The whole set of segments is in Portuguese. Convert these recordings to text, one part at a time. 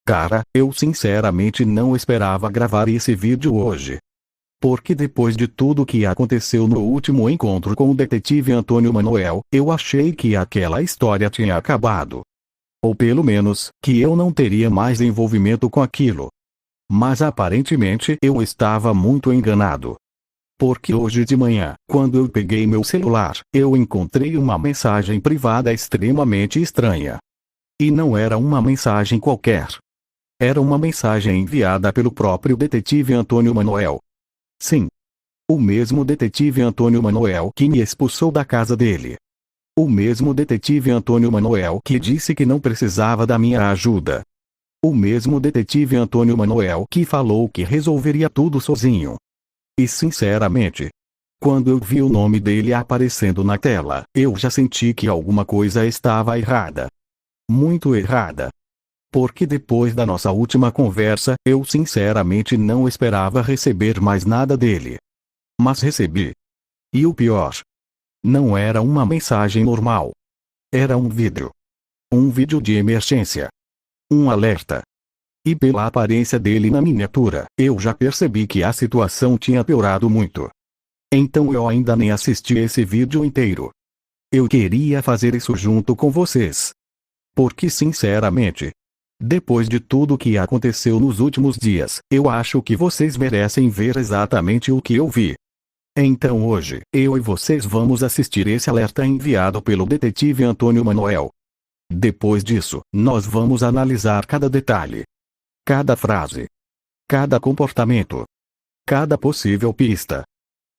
Cara, eu sinceramente não esperava gravar esse vídeo hoje. Porque depois de tudo que aconteceu no último encontro com o detetive Antônio Manuel, eu achei que aquela história tinha acabado. Ou pelo menos, que eu não teria mais envolvimento com aquilo. Mas aparentemente eu estava muito enganado. Porque hoje de manhã, quando eu peguei meu celular, eu encontrei uma mensagem privada extremamente estranha. E não era uma mensagem qualquer. Era uma mensagem enviada pelo próprio detetive Antônio Manuel. Sim. O mesmo detetive Antônio Manuel que me expulsou da casa dele. O mesmo detetive Antônio Manuel que disse que não precisava da minha ajuda. O mesmo detetive Antônio Manuel que falou que resolveria tudo sozinho. E sinceramente, quando eu vi o nome dele aparecendo na tela, eu já senti que alguma coisa estava errada. Muito errada. Porque depois da nossa última conversa, eu sinceramente não esperava receber mais nada dele. Mas recebi. E o pior, não era uma mensagem normal. Era um vídeo. Um vídeo de emergência. Um alerta. E pela aparência dele na miniatura, eu já percebi que a situação tinha piorado muito. Então eu ainda nem assisti esse vídeo inteiro. Eu queria fazer isso junto com vocês. Porque sinceramente, depois de tudo que aconteceu nos últimos dias, eu acho que vocês merecem ver exatamente o que eu vi. Então hoje, eu e vocês vamos assistir esse alerta enviado pelo detetive Antônio Manuel. Depois disso, nós vamos analisar cada detalhe. Cada frase. Cada comportamento. Cada possível pista.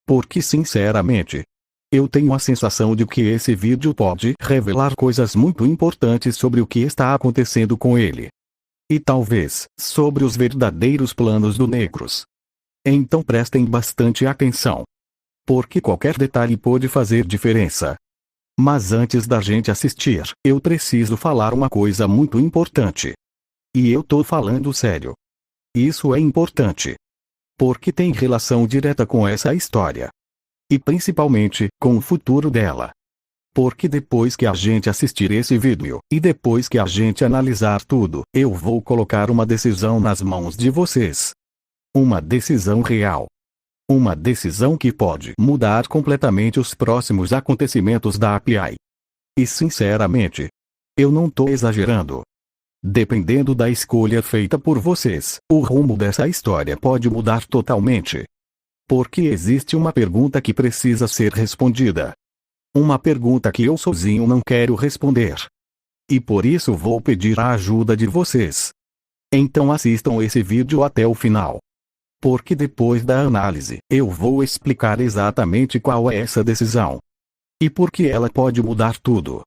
Porque sinceramente, eu tenho a sensação de que esse vídeo pode revelar coisas muito importantes sobre o que está acontecendo com ele. E talvez, sobre os verdadeiros planos do Negros. Então prestem bastante atenção. Porque qualquer detalhe pode fazer diferença. Mas antes da gente assistir, eu preciso falar uma coisa muito importante. E eu tô falando sério. Isso é importante. Porque tem relação direta com essa história. E principalmente, com o futuro dela. Porque depois que a gente assistir esse vídeo, e depois que a gente analisar tudo, eu vou colocar uma decisão nas mãos de vocês. Uma decisão real. Uma decisão que pode mudar completamente os próximos acontecimentos da API. E sinceramente, eu não tô exagerando. Dependendo da escolha feita por vocês, o rumo dessa história pode mudar totalmente. Porque existe uma pergunta que precisa ser respondida. Uma pergunta que eu sozinho não quero responder. E por isso vou pedir a ajuda de vocês. Então assistam esse vídeo até o final. Porque depois da análise, eu vou explicar exatamente qual é essa decisão. E por que ela pode mudar tudo.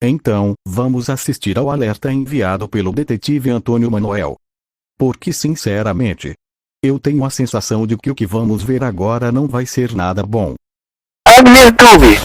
Então, vamos assistir ao alerta enviado pelo detetive Antônio Manuel. Porque sinceramente, eu tenho a sensação de que o que vamos ver agora não vai ser nada bom. AgnerTube,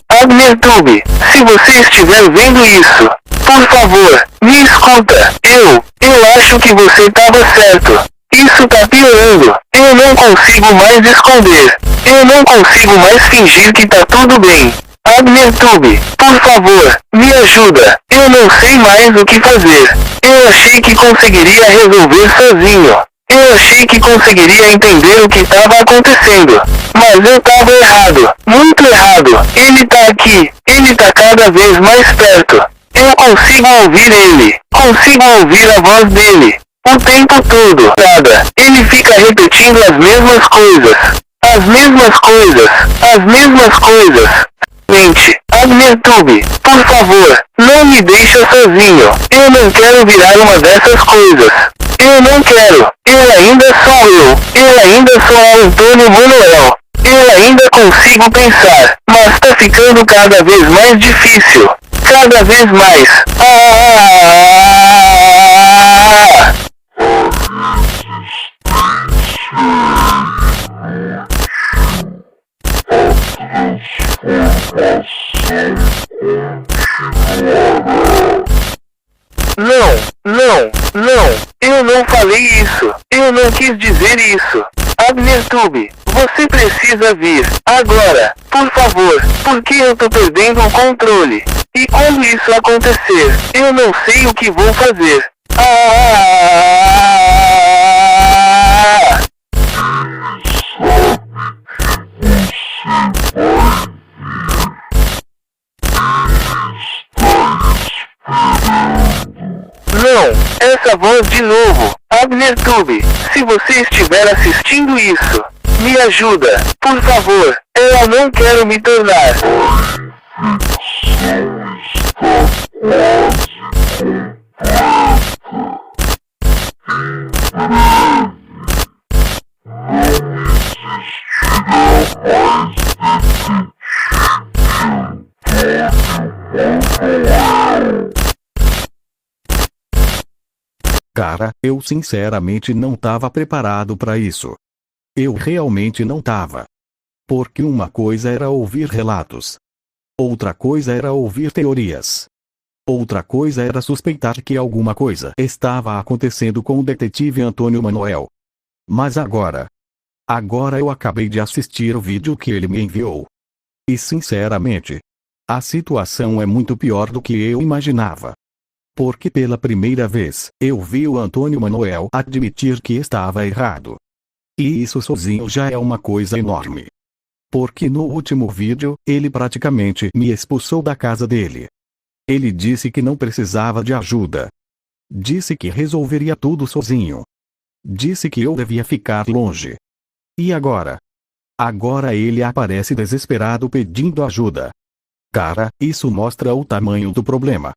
se você estiver vendo isso, por favor, me escuta. Eu acho que você estava certo. Isso tá piorando. Eu não consigo mais esconder. Eu não consigo mais fingir que tá tudo bem. AgnerTube, por favor, me ajuda. Eu não sei mais o que fazer. Eu achei que conseguiria resolver sozinho. Eu achei que conseguiria entender o que estava acontecendo. Mas eu estava errado. Muito errado. Ele tá aqui. Ele tá cada vez mais perto. Eu consigo ouvir ele. Consigo ouvir a voz dele. O tempo todo. Nada. Ele fica repetindo as mesmas coisas. As mesmas coisas. As mesmas coisas. Mente. AgnerTube, por favor, não me deixa sozinho. Eu não quero virar uma dessas coisas. Eu não quero. Eu ainda sou eu. Eu ainda sou Antônio Manuel. Eu ainda consigo pensar. Mas tá ficando cada vez mais difícil. Cada vez mais. Não. Eu não falei isso. Eu não quis dizer isso. AgnerTube, você precisa vir. Agora, por favor, porque eu tô perdendo o controle. E quando isso acontecer, eu não sei o que vou fazer. voz de novo. AbnerTube, se você estiver assistindo isso, me ajuda, por favor. Eu não quero me tornar. Cara, eu sinceramente não tava preparado para isso. Eu realmente não tava. Porque uma coisa era ouvir relatos. Outra coisa era ouvir teorias. Outra coisa era suspeitar que alguma coisa estava acontecendo com o detetive Antônio Manoel. Mas agora eu acabei de assistir o vídeo que ele me enviou. E sinceramente, a situação é muito pior do que eu imaginava. Porque pela primeira vez, eu vi o Antônio Manoel admitir que estava errado. E isso sozinho já é uma coisa enorme. Porque no último vídeo, ele praticamente me expulsou da casa dele. Ele disse que não precisava de ajuda. Disse que resolveria tudo sozinho. Disse que eu devia ficar longe. E agora? Agora ele aparece desesperado pedindo ajuda. Cara, isso mostra o tamanho do problema.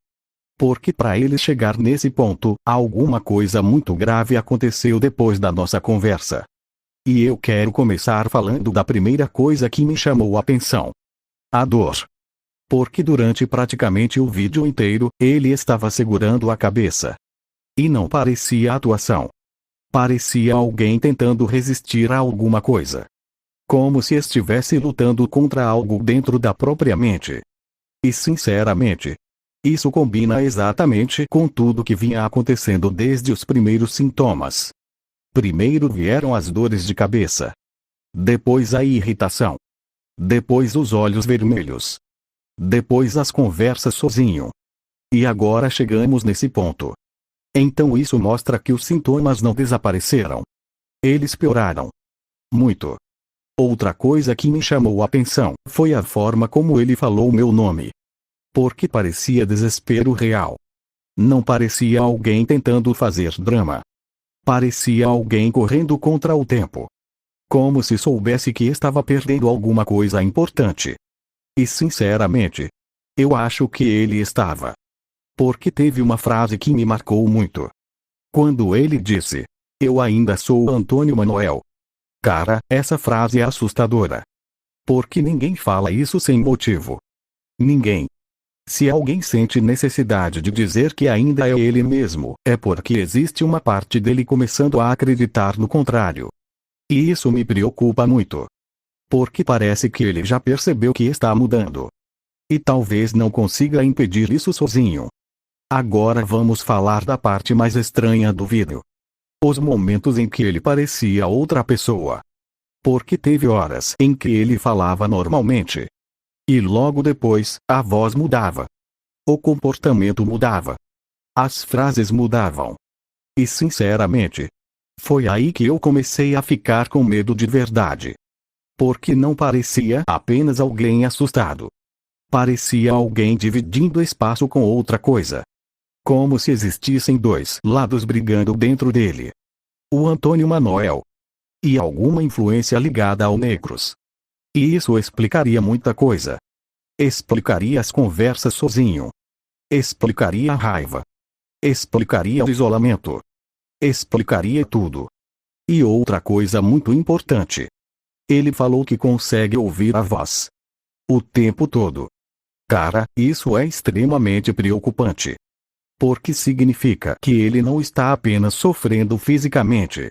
Porque para ele chegar nesse ponto, alguma coisa muito grave aconteceu depois da nossa conversa. E eu quero começar falando da primeira coisa que me chamou a atenção. A dor. Porque durante praticamente o vídeo inteiro, ele estava segurando a cabeça. E não parecia atuação. Parecia alguém tentando resistir a alguma coisa. Como se estivesse lutando contra algo dentro da própria mente. E sinceramente, isso combina exatamente com tudo que vinha acontecendo desde os primeiros sintomas. Primeiro vieram as dores de cabeça. Depois a irritação. Depois os olhos vermelhos. Depois as conversas sozinho. E agora chegamos nesse ponto. Então isso mostra que os sintomas não desapareceram. Eles pioraram. Muito. Outra coisa que me chamou a atenção foi a forma como ele falou meu nome. Porque parecia desespero real. Não parecia alguém tentando fazer drama. Parecia alguém correndo contra o tempo. Como se soubesse que estava perdendo alguma coisa importante. E sinceramente, eu acho que ele estava. Porque teve uma frase que me marcou muito. Quando ele disse: "Eu ainda sou Antônio Manoel." Cara, essa frase é assustadora. Porque ninguém fala isso sem motivo. Ninguém. Se alguém sente necessidade de dizer que ainda é ele mesmo, é porque existe uma parte dele começando a acreditar no contrário. E isso me preocupa muito. Porque parece que ele já percebeu que está mudando. E talvez não consiga impedir isso sozinho. Agora vamos falar da parte mais estranha do vídeo. Os momentos em que ele parecia outra pessoa. Porque teve horas em que ele falava normalmente. E logo depois, a voz mudava. O comportamento mudava. As frases mudavam. E sinceramente, foi aí que eu comecei a ficar com medo de verdade. Porque não parecia apenas alguém assustado. Parecia alguém dividindo espaço com outra coisa. Como se existissem dois lados brigando dentro dele. O Antônio Manoel. E alguma influência ligada ao negros. E isso explicaria muita coisa. Explicaria as conversas sozinho. Explicaria a raiva. Explicaria o isolamento. Explicaria tudo. E outra coisa muito importante. Ele falou que consegue ouvir a voz. O tempo todo. Cara, isso é extremamente preocupante. Porque significa que ele não está apenas sofrendo fisicamente.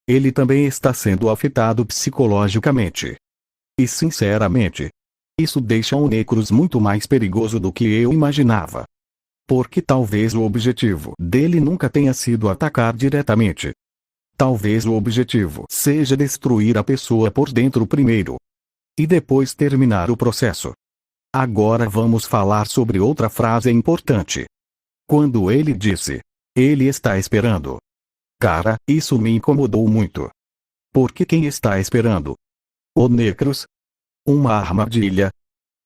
Ele também está sendo afetado psicologicamente. E sinceramente, isso deixa o Necros muito mais perigoso do que eu imaginava. Porque talvez o objetivo dele nunca tenha sido atacar diretamente. Talvez o objetivo seja destruir a pessoa por dentro primeiro. E depois terminar o processo. Agora vamos falar sobre outra frase importante. Quando ele disse: "Ele está esperando." Cara, isso me incomodou muito. Porque quem está esperando? O Necros? Uma armadilha?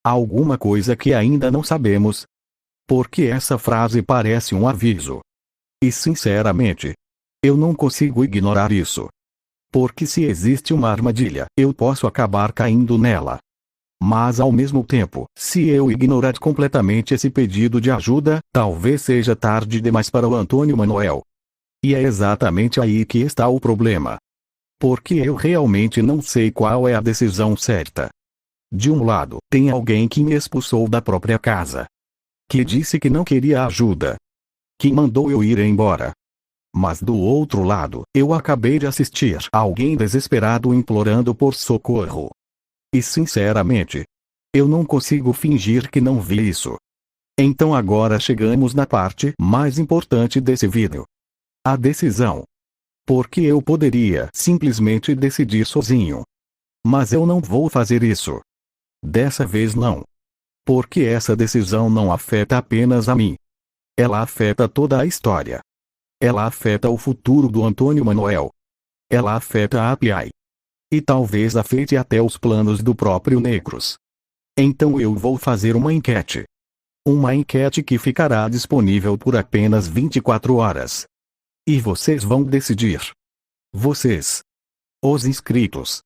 Alguma coisa que ainda não sabemos? Porque essa frase parece um aviso. E sinceramente, eu não consigo ignorar isso. Porque se existe uma armadilha, eu posso acabar caindo nela. Mas ao mesmo tempo, se eu ignorar completamente esse pedido de ajuda, talvez seja tarde demais para o Antônio Manuel. E é exatamente aí que está o problema. Porque eu realmente não sei qual é a decisão certa. De um lado, tem alguém que me expulsou da própria casa. Que disse que não queria ajuda. Que mandou eu ir embora. Mas do outro lado, eu acabei de assistir alguém desesperado implorando por socorro. E sinceramente, eu não consigo fingir que não vi isso. Então agora chegamos na parte mais importante desse vídeo. A decisão. Porque eu poderia simplesmente decidir sozinho. Mas eu não vou fazer isso. Dessa vez não. Porque essa decisão não afeta apenas a mim. Ela afeta toda a história. Ela afeta o futuro do Antônio Manuel. Ela afeta a API. E talvez afete até os planos do próprio Necros. Então eu vou fazer uma enquete. Uma enquete que ficará disponível por apenas 24 horas. E vocês vão decidir. Vocês. Os inscritos.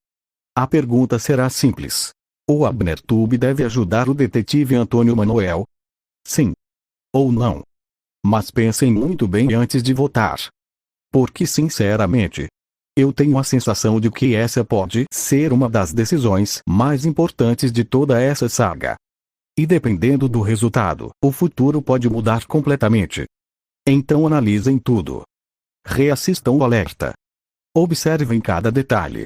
A pergunta será simples. O AbnerTube deve ajudar o detetive Antônio Manuel? Sim. Ou não? Mas pensem muito bem antes de votar. Porque sinceramente, eu tenho a sensação de que essa pode ser uma das decisões mais importantes de toda essa saga. E dependendo do resultado, o futuro pode mudar completamente. Então analisem tudo. Reassistam o alerta. Observem cada detalhe.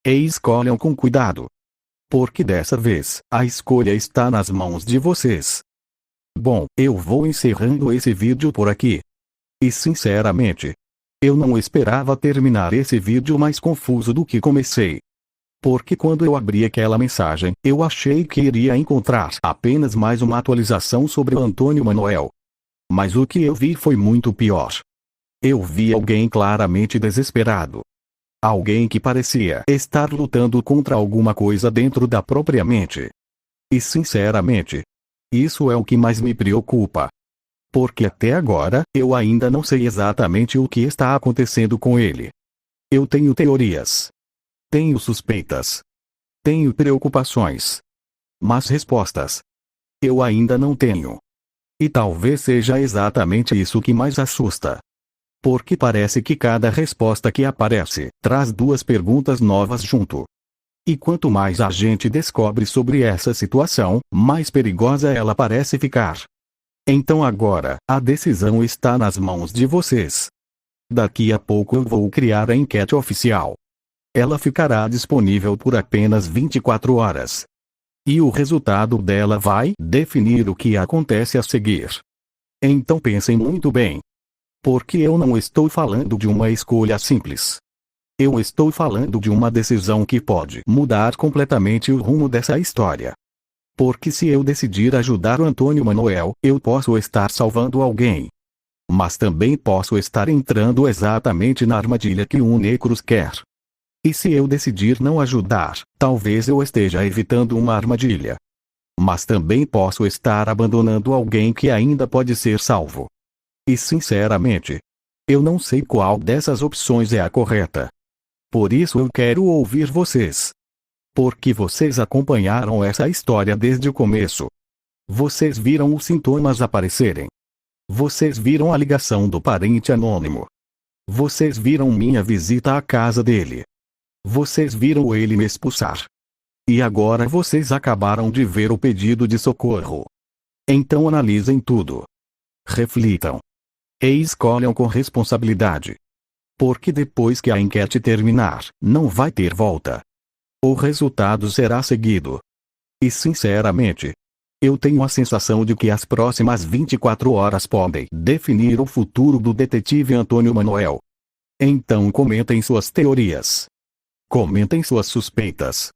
E escolham com cuidado. Porque dessa vez, a escolha está nas mãos de vocês. Bom, eu vou encerrando esse vídeo por aqui. E sinceramente, eu não esperava terminar esse vídeo mais confuso do que comecei. Porque quando eu abri aquela mensagem, eu achei que iria encontrar apenas mais uma atualização sobre o Antônio Manuel. Mas o que eu vi foi muito pior. Eu vi alguém claramente desesperado. Alguém que parecia estar lutando contra alguma coisa dentro da própria mente. E sinceramente, isso é o que mais me preocupa. Porque até agora, eu ainda não sei exatamente o que está acontecendo com ele. Eu tenho teorias. Tenho suspeitas. Tenho preocupações. Mas respostas, eu ainda não tenho. E talvez seja exatamente isso que mais assusta. Porque parece que cada resposta que aparece, traz duas perguntas novas junto. E quanto mais a gente descobre sobre essa situação, mais perigosa ela parece ficar. Então agora, a decisão está nas mãos de vocês. Daqui a pouco eu vou criar a enquete oficial. Ela ficará disponível por apenas 24 horas. E o resultado dela vai definir o que acontece a seguir. Então pensem muito bem. Porque eu não estou falando de uma escolha simples. Eu estou falando de uma decisão que pode mudar completamente o rumo dessa história. Porque se eu decidir ajudar o Antônio Manuel, eu posso estar salvando alguém. Mas também posso estar entrando exatamente na armadilha que o Necros quer. E se eu decidir não ajudar, talvez eu esteja evitando uma armadilha. Mas também posso estar abandonando alguém que ainda pode ser salvo. E sinceramente, eu não sei qual dessas opções é a correta. Por isso eu quero ouvir vocês. Porque vocês acompanharam essa história desde o começo. Vocês viram os sintomas aparecerem. Vocês viram a ligação do parente anônimo. Vocês viram minha visita à casa dele. Vocês viram ele me expulsar. E agora vocês acabaram de ver o pedido de socorro. Então analisem tudo. Reflitam. E escolham com responsabilidade. Porque depois que a enquete terminar, não vai ter volta. O resultado será seguido. E sinceramente, eu tenho a sensação de que as próximas 24 horas podem definir o futuro do detetive Antônio Manuel. Então comentem suas teorias. Comentem suas suspeitas.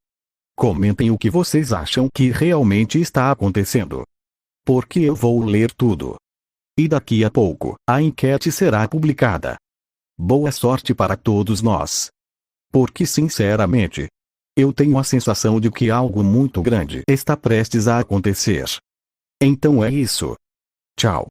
Comentem o que vocês acham que realmente está acontecendo. Porque eu vou ler tudo. E daqui a pouco, a enquete será publicada. Boa sorte para todos nós. Porque sinceramente, eu tenho a sensação de que algo muito grande está prestes a acontecer. Então é isso. Tchau.